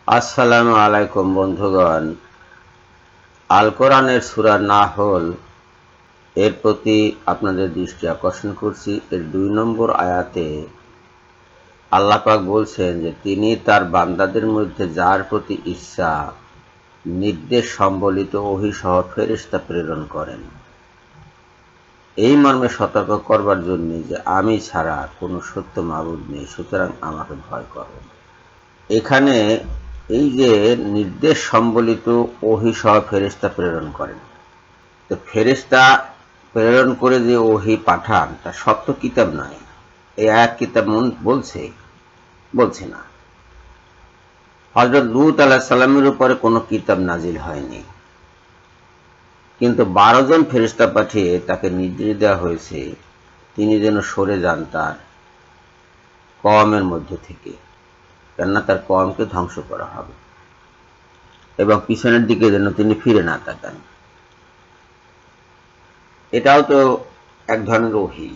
আসসালামু আলাইকুম বন্ধুগণ। আল কোরআনের সূরা নাহল এর প্রতি আপনাদের দৃষ্টি আকর্ষণ করছি। এর ২ নম্বর আয়াতে আল্লাহ পাক বলছেন যে তিনি তার বান্দাদের মধ্যে যার প্রতি ইচ্ছা নির্দেশ সম্বলিত ওহী সহ ফেরেশতা প্রেরণ করেন, এই মর্মে সতর্ক করবার জন্য যে আমি ছাড়া কোনো সত্য মাবুদ নেই, সুতরাং আমাকে ভয় করো। এখানে এই যে নির্দেশ সম্বলিত ওহী সহ ফেরেশতা প্রেরণ করেন, তো ফেরেশতা প্রেরণ করে যে ওহী পাঠান তা সত্য কিতাব নয়, এই আয়াত কিতাব বলছে বলছে না। হযরত লূত আলাইহিস সালামের উপরে কোনো কিতাব নাজিল হয়নি, কিন্তু 12 জন ফেরেশতা পাঠিয়ে তাকে নির্দেশ দেওয়া হয়েছে তিনি যেন সরে যান তার কওমের মধ্য থেকে, কেননা তার কওমকে ধ্বংস করা হবে, এবং পিছনের দিকে যেন তিনি ফিরে না তাকান। এটাও তো এক ধরনের ওহী,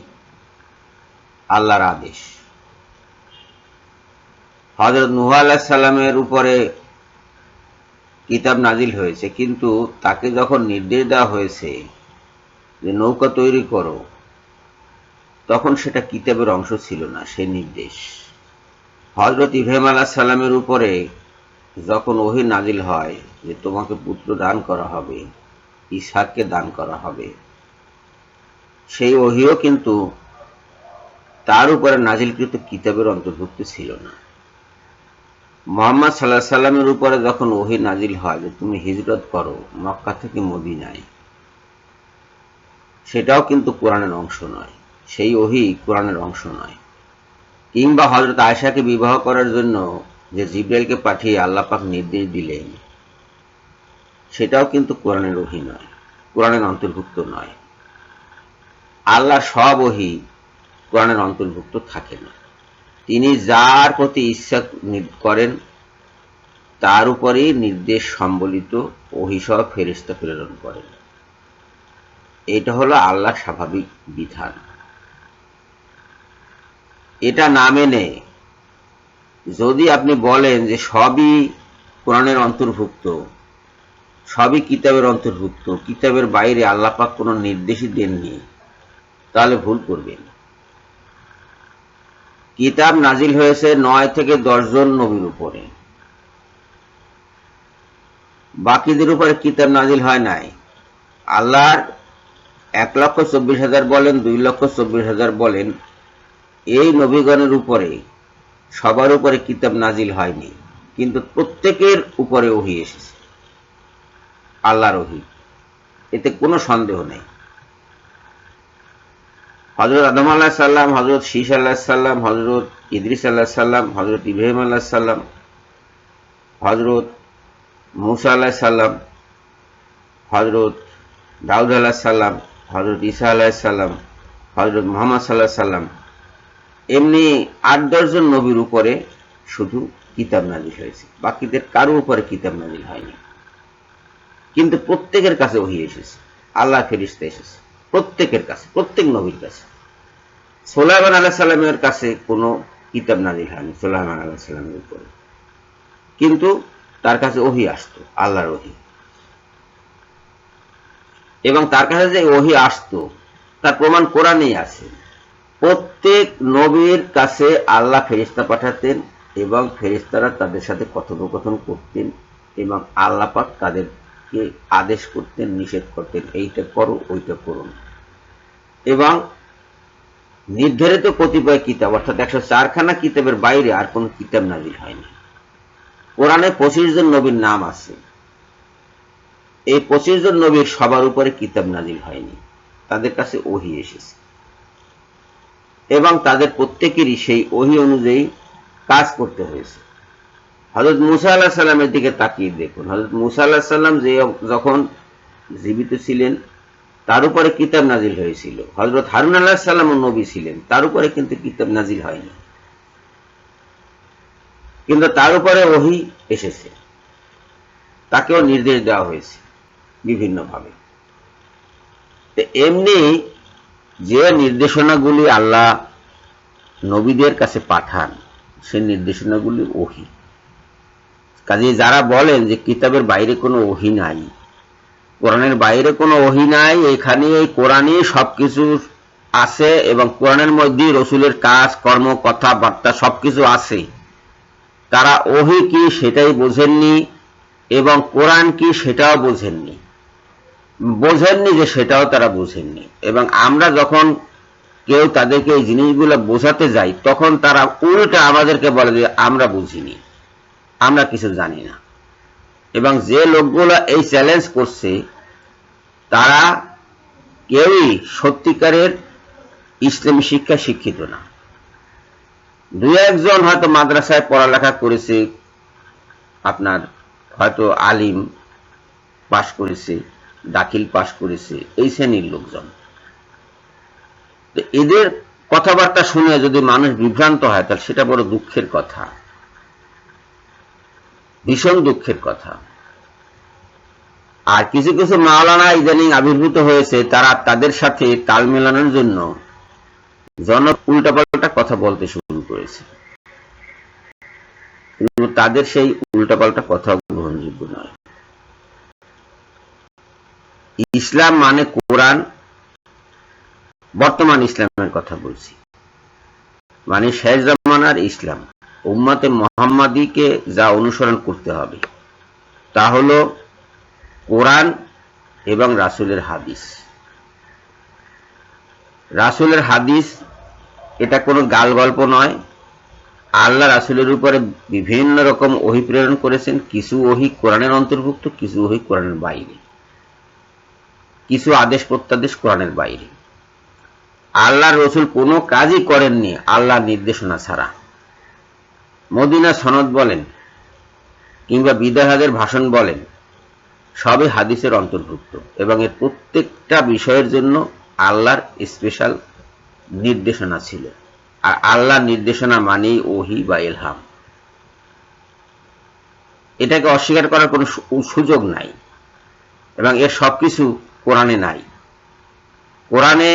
আল্লাহর আদেশ। হযরত নূহ আলাইহিস সালামের উপরে কিতাব নাজিল হয়েছে, কিন্তু তাকে যখন নির্দেশ দেওয়া হয়েছে যে নৌকা তৈরি করো, তখন সেটা কিতাবের অংশ ছিল না, সেই নির্দেশ। হযরত ইব্রাহিম আলাইহিস সালামের উপরে যখন ওহী নাজিল হয় যে তোমাকে পুত্র দান করা হবে, ইসহাককে দান করা হবে, সেই ওহীও কিন্তু তার উপরে নাজিলকৃত কিতাবের অন্তর্ভুক্ত ছিল না। মুহাম্মদ সাল্লাল্লাহু আলাইহি সাল্লামের উপরে যখন ওহী নাজিল হয় যে তুমি হিজরত করো মক্কা থেকে মদিনায়, সেটাও কিন্তু কোরআনের অংশ নয়, সেই ওহী কোরআনের অংশ নয়। কিংবা হযরত আয়েশাকে বিবাহ করার জন্য যে জিবরাইলকে পাঠিয়ে আল্লাহ পাক নির্দেশ দিলেন, সেটাও কিন্তু কোরআনের ওহী নয়, কোরআনের অন্তর্ভুক্ত নয়। আল্লাহর সব ওহী কোরআনের অন্তর্ভুক্ত থাকে না। তিনি যার প্রতি ইচ্ছা করেন তার উপরেই নির্দেশ সম্বলিত ওহী সহ ফেরেশতা প্রেরণ করেন। এটা হলো আল্লাহর স্বাভাবিক বিধান। এটা না মেনে যদি আপনি বলেন যে সবই কোরআনের অন্তর্ভুক্ত, সবই কিতাবের অন্তর্ভুক্ত, কিতাবের বাইরে আল্লাহ পাক কোনো নির্দেশই দেননি, তাহলে ভুল করবেন। কিতাব নাজিল হয়েছে 9 থেকে 10 জন নবীর উপরে, বাকিদের উপরে কিতাব নাজিল হয় নাই। আল্লাহর 1,24,000 বলেন, 2,24,000 বলেন, এই নবীগণের উপরে সবার উপরে কিতাব নাজিল হয়নি, কিন্তু প্রত্যেকের উপরে ওহী এসেছে, আল্লাহর ওহী, এতে কোনো সন্দেহ নেই। হযরত আদম আলাইহিস সালাম, হযরত শীস আলাইহিস সালাম, হযরত ইদ্রিস আলাইহিস সালাম, হযরত ইব্রাহিম আলাইহিস সালাম, হযরত মূসা আলাইহিস সালাম, হযরত দাউদ আলাইহিস সালাম, হযরত ঈসা আলাইহিস সালাম, হযরত মুহাম্মদ সাল্লাল্লাহু আলাইহি সাল্লাম, এমনি 8-10 জন নবীর উপরে শুধু কিতাব নাজিল হয়েছে, বাকিদের কারো উপরে কিতাব নাজিল হয়নি। কিন্তু প্রত্যেকের কাছে ওহী এসেছে, আল্লাহর ফেরেশতা এসেছে প্রত্যেকের কাছে, প্রত্যেক নবীর কাছে। সুলাইমান আলাইহিস সালামের কাছে কোনো কিতাব নাজিল হয়নি সুলাইমান আলাইহিস সালামের উপরে, কিন্তু তার কাছে ওহী আসতো, আল্লাহর ওহী। এবং তার কাছে যে ওহী আসতো তার প্রমাণ কোরআনেই আছে। প্রত্যেক নবীর কাছে আল্লাহ ফেরেশতা পাঠাতেন এবং ফেরেশতারা তাদের সাথে কথোপকথন করতেন, এবং আল্লাহ পাক তাদেরকে আদেশ করতেন, নিষেধ করতেন, এইটা করো ওইটা করুন। এবং নির্ধারিত কতিপয় কিতাব অর্থাৎ 104খানা কিতাবের বাইরে আর কোন কিতাব নাজিল হয়নি। কোরআনে 25 জন নবীর নাম আছে, এই 25 জন নবীর সবার উপরে কিতাব নাজিল হয়নি, তাদের কাছে ওহী এসেছে এবং তাদের প্রত্যেকেরই সেই ওহী অনুযায়ী কাজ করতে হয়েছে। হযরত মূসা আলাইহিস সালামের দিকে তাকিয়ে দেখুন, হযরত মূসা আলাইহিস সালাম যে যখন জীবিত ছিলেন তার উপরে কিতাব নাজিল হয়েছিল। হযরত হারুন আলাইহিস সালামও নবী ছিলেন, তার উপরে কিন্তু কিতাব নাজিল হয়নি, কিন্তু তার উপরে ওহী এসেছে, তাকেও নির্দেশ দেওয়া হয়েছে বিভিন্নভাবে। এমনি যে নির্দেশনাগুলি আল্লাহ নবীদের কাছে পাঠান, সেই নির্দেশনাগুলি ওহী। কাজে যারা বলেন যে কিতাবের বাইরে কোনো ওহী নাই, কোরআনের বাইরে কোনো ওহী নাই, এখানে এই কোরআনই সবকিছু আছে এবং কোরআনের মধ্যে রসুলের কাজ কর্ম কথাবার্তা সবকিছু আছে, তারা ওহী কি সেটাই বোঝেননি এবং কোরআন কি সেটাও বোঝেননি, যে সেটাও তারা বোঝেননি। এবং আমরা যখন কেউ তাদেরকে এই জিনিসগুলো বোঝাতে যাই তখন তারা উল্টা আমাদেরকে বলে যে আমরা বুঝিনি, আমরা কিছু জানি না। এবং যে লোকগুলো এই চ্যালেঞ্জ করছে তারা কেউই সত্যিকারের ইসলামী শিক্ষা শিক্ষিত না। দুই একজন হয়তো মাদ্রাসায় পড়ালেখা করেছে, আপনার হয়তো আলিম পাশ করেছে, দাখিল পাশ করেছে, এই শ্রেণীর লোকজন। এদের কথাবার্তা শুনে যদি মানুষ বিভ্রান্ত হয় তাহলে সেটা বড় দুঃখের কথা, ভীষণ দুঃখের কথা। আর কিছু কিছু মাওলানা ইদানিং আবির্ভূত হয়েছে, তারা তাদের সাথে তাল মেলানোর জন্য উল্টাপাল্টা কথা বলতে শুরু করেছে, কিন্তু তাদের সেই উল্টাপাল্টা কথা গ্রহণযোগ্য নয়। ইসলাম মানে কোরআন, বর্তমান ইসলামের কথা বলছি, মানে শেষ জামানার ইসলাম, উম্মতে মুহাম্মাদীকে যা অনুসরণ করতে হবে তা হলো কোরআন এবং রাসূলের হাদিস। রাসূলের হাদিস এটা কোনো গাল গল্প নয়। আল্লাহ রাসূলের উপরে বিভিন্ন রকম ওহী প্রেরণ করেছেন, কিছু ওহী কোরআনের অন্তর্ভুক্ত, কিছু ওহী কোরআনের বাইরে, কিছু আদেশ প্রত্যাদেশ কোরআনের বাইরে। আল্লাহর রাসূল কোনো কাজই করেননি আল্লাহর নির্দেশনা ছাড়া। মদিনা সনদ বলেন কিংবা বিদায় হজের ভাষণ বলেন, সবই হাদিসের অন্তর্ভুক্ত এবং এর প্রত্যেকটা বিষয়ের জন্য আল্লাহর স্পেশাল নির্দেশনা ছিল। আর আল্লাহর নির্দেশনা মানেই ওহী বা ইলহাম, এটাকে অস্বীকার করার কোনো সুযোগ নাই। এবং এর সবকিছু কোরআনে নাই। কোরআনে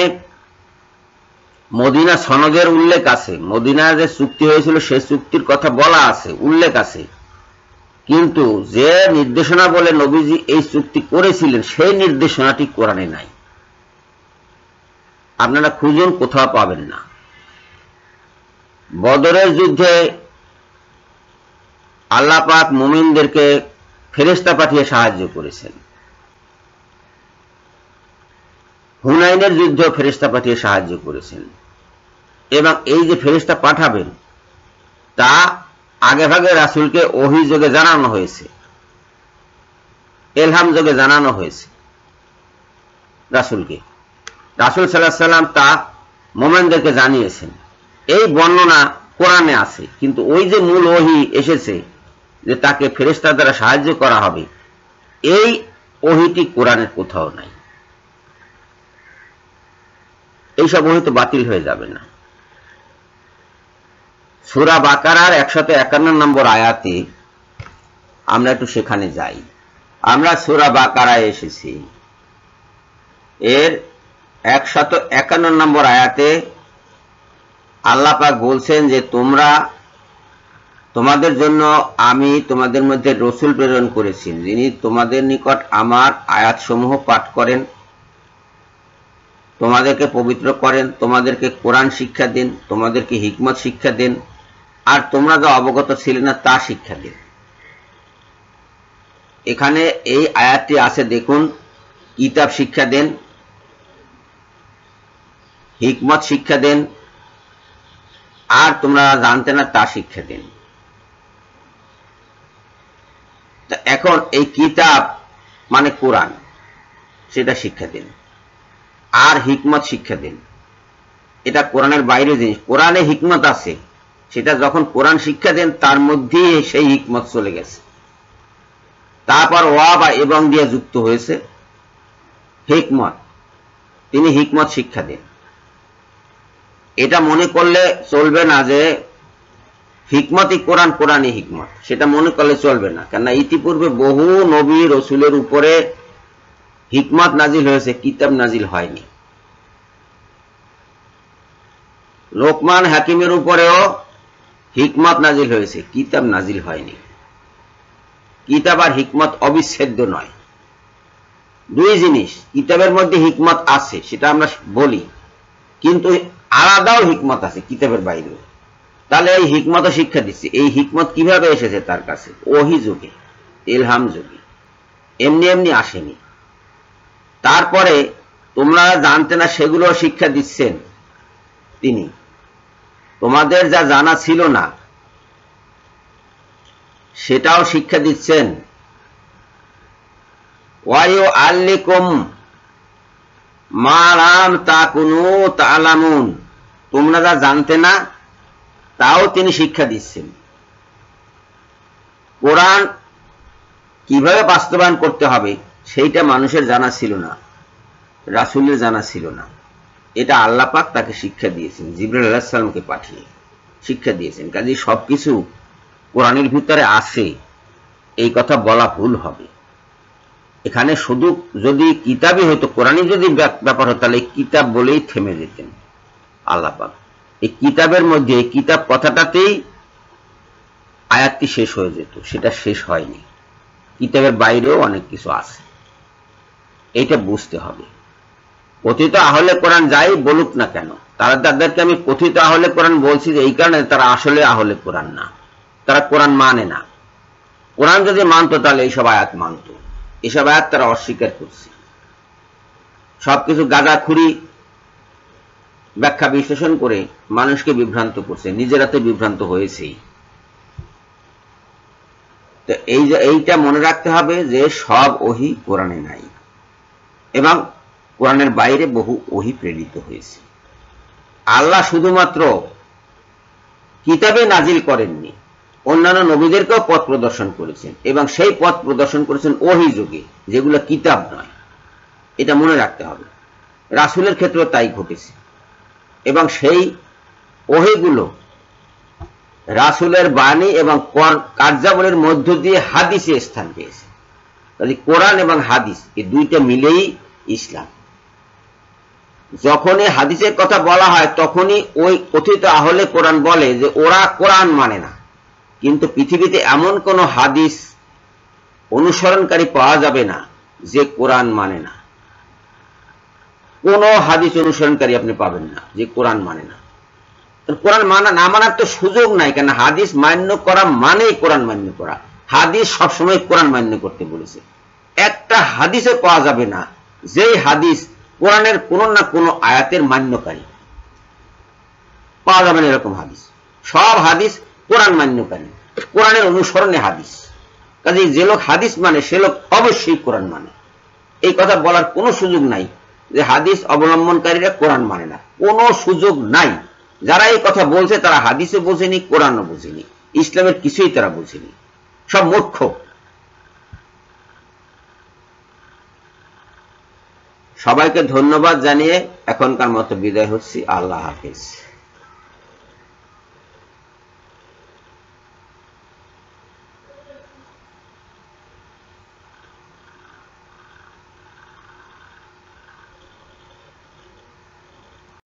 মদিনা সনদের উল্লেখ আছে, মদিনার যে চুক্তি হয়েছিল সেই চুক্তির কথা বলা আছে, উল্লেখ আছে, কিন্তু যে নির্দেশনা বলে নবীজি এই চুক্তি করেছিলেন সেই নির্দেশনাটি কোরআনে নাই। আপনারা খুঁজুন, কোথাও পাবেন না। বদরের যুদ্ধে আল্লাহ পাক মুমিনদেরকে ফেরেশতা পাঠিয়ে সাহায্য করেছেন, হুনাইনের যুদ্ধে ফেরেশতা পাঠিয়ে সাহায্য করেছেন। এবং এই যে ফেরেশতা পাঠাবেন তা আগে ভাগে রাসূলকে ওহী যোগে জানানো হয়েছে, ইলহাম যোগে জানানো হয়েছে রাসূলকে। রাসূল সাল্লাল্লাহু আলাইহি সাল্লাম তা মুমিনদেরকে জানিয়েছেন। এই বর্ণনা কোরআনে আছে, কিন্তু ওই যে মূল ওহী এসেছে যে তাকে ফেরেশতা দ্বারা সাহায্য করা হবে, এই ওহীটি কোরআনের কোথাও নাই। এইসব ওহী তো বাতিল হয়ে যাবে না। সূরা বাকারার 151 নম্বর আয়াতে আমরা একটু সেখানে যাই। আমরা সূরা বাকারায় এসেছি, এর 151 নম্বর আয়াতে আল্লাহ পাক বলছেন যে তোমাদের জন্য আমি তোমাদের মধ্যে রসুল প্রেরণ করেছি, যিনি তোমাদের নিকট আমার আয়াতসমূহ পাঠ করেন, তোমাদেরকে পবিত্র করেন, তোমাদেরকে কোরআন শিক্ষা দেন, তোমাদেরকে হিকমত শিক্ষা দেন, আর তোমরা যা অবগত ছিলে না তা শিক্ষা দেন। এখানে এই আয়াতটি আছে, দেখুন, কিতাব শিক্ষা দেন, হিকমত শিক্ষা দেন, আর তোমরা জানতে না তা শিক্ষা দেন। এখন এই কিতাব মানে কোরআন, সেটা শিক্ষা দেন, আর হিকমত শিক্ষা দেন। এটা কোরআনের বাইরে জিনিস, কোরআনে হিকমত আছে, সেটা যখন কোরআন শিক্ষা দেন তার মধ্যে সেই হিকমত চলে গেছে। তারপর ওয়া বা এবং দিয়ে যুক্ত হয়েছে হিকমত, তিনি হিকমত শিক্ষা দেন। এটা মনে করলে চলবে না যে হিকমতই কোরআন, কোরআনই হিকমত, সেটা মনে করলে চলবে না। কেননা ইতিপূর্বে বহু নবী রসুলের উপরে হিকমত নাজিল হয়েছে, কিতাব নাজিল হয়নি। লোকমান হাকিমের উপরেও হিকমত নাজিল হয়েছে, কিতাব নাজিল হয়নি। কিতাব আর হিকমত অবিচ্ছেদ্য নয়, দুই জিনিস। কিতাবের মধ্যে হিকমত আছে, সেটা আমরা বলি, কিন্তু আলাদাও হিকমত আছে কিতাবের বাইরে। তাহলে এই হিকমত শিক্ষা দিচ্ছে। এই হিকমত কিভাবে এসেছে তার কাছে? ওহী যুগে, ইলহাম যুগে, এমনি এমনি আসেনি। তারপরে তোমরা জানতে না সেগুলো শিক্ষা দিচ্ছেন তিনি। তোমাদের যা জানা ছিল না সেটাও শিক্ষা দিচ্ছেন। ওয়ায়ুআল্লিকুম মা লাম তাকুনু তা'লামুন, তোমরা যা জানতে না তাও তিনি শিক্ষা দিচ্ছেন। কোরআন কিভাবে বাস্তবায়ন করতে হবে সেইটা মানুষের জানা ছিল না, রাসূলের জানা ছিল না। এটা আল্লাহ পাক তাকে শিক্ষা দিয়েছেন, জিবরাইল আলাইহিস সালামকে পাঠিয়ে শিক্ষা দিয়েছেন। কাজেই সবকিছু কোরআনের ভিতরে আছে এই কথা বলা ভুল হবে। এখানে শুধু যদি কিতাবই হতো, কোরআনই যদি ব্যাপার হতো, তাহলে কিতাব বলেই থেমে যেতেন আল্লাহ পাক। এই কিতাবের মধ্যে, এই কিতাব কথাটাতেই আয়াতটি শেষ হয়ে যেত, সেটা শেষ হয়নি। কিতাবের বাইরেও অনেক কিছু আছে, এইটা বুঝতে হবে। কথিত আহলে কোরআন যাই বলুক না কেন, তাদেরকে আমি কথিত আহলে কোরআন বলছি যে এই কারণে তারা আসলে আহলে কোরআন না, তারা কোরআন মানে না। কোরআন যদি মানতো তাহলে এইসব আয়াত মানত। এসব আয়াত তারা অস্বীকার করছে, সবকিছু গাঁজাখুরি ব্যাখ্যা বিশ্লেষণ করে মানুষকে বিভ্রান্ত করছে, নিজেরা তো বিভ্রান্ত হয়েছেই। তো এইটা মনে রাখতে হবে যে সব ওহী কোরআনে নাই, এবং কোরআনের বাইরে বহু ওহী প্রেরিত হয়েছে। আল্লাহ শুধুমাত্র কিতাবে নাজিল করেননি, অন্যান্য নবীদেরকেও পথ প্রদর্শন করেছেন, এবং সেই পথ প্রদর্শন করেছেন ওহী যুগে, যেগুলো কিতাব নয়। এটা মনে রাখতে হবে। রাসূলের ক্ষেত্রে তাই ঘটেছে, এবং সেই ওহীগুলো রাসূলের বাণী এবং কার্যাবলীর মধ্য দিয়ে হাদিসে স্থান পেয়েছে। তাহলে কোরআন এবং হাদিস এই দুইটা মিলেই ইসলাম। যখনই হাদিসের কথা বলা হয় তখনই ওই কথিত আহলে কোরআন বলে যে ওরা কোরআন মানে না, কিন্তু পৃথিবীতে এমন কোন হাদিস অনুসরণকারী পাওয়া যাবে না যে কোরআন মানে না। কোন হাদিস অনুসরণকারী আপনি পাবেন না যে কোরআন মানে না। কোরআন মানা না মানার তো সুযোগ নাই, কেন হাদিস মান্য করা মানেই কোরআন মান্য করা। হাদিস সবসময় কোরআন মান্য করতে বলেছে। একটা হাদিসে পাওয়া যাবে না যেই হাদিস কোরআনের কোন না কোন আয়াতের মান্যকারী, পাওয়া যাবে না এরকম হাদিস। সব হাদিস কোরআন মান্যকারী, কোরআনের অনুসরণে হাদিস। কাজে যে লোক হাদিস মানে সে লোক অবশ্যই কোরআন মানে। এই কথা বলার কোনো সুযোগ নাই যে হাদিস অবলম্বনকারীরা কোরআন মানে না, কোনো সুযোগ নাই। যারা এই কথা বলছে তারা হাদিসও বোঝেনি, কোরআনও বোঝেনি, ইসলামের কিছুই তারা বোঝেনি, সব মূর্খ। সবাইকে ধন্যবাদ জানিয়ে এখনকার মতো বিদায় হচ্ছি। আল্লাহ হাফেজ।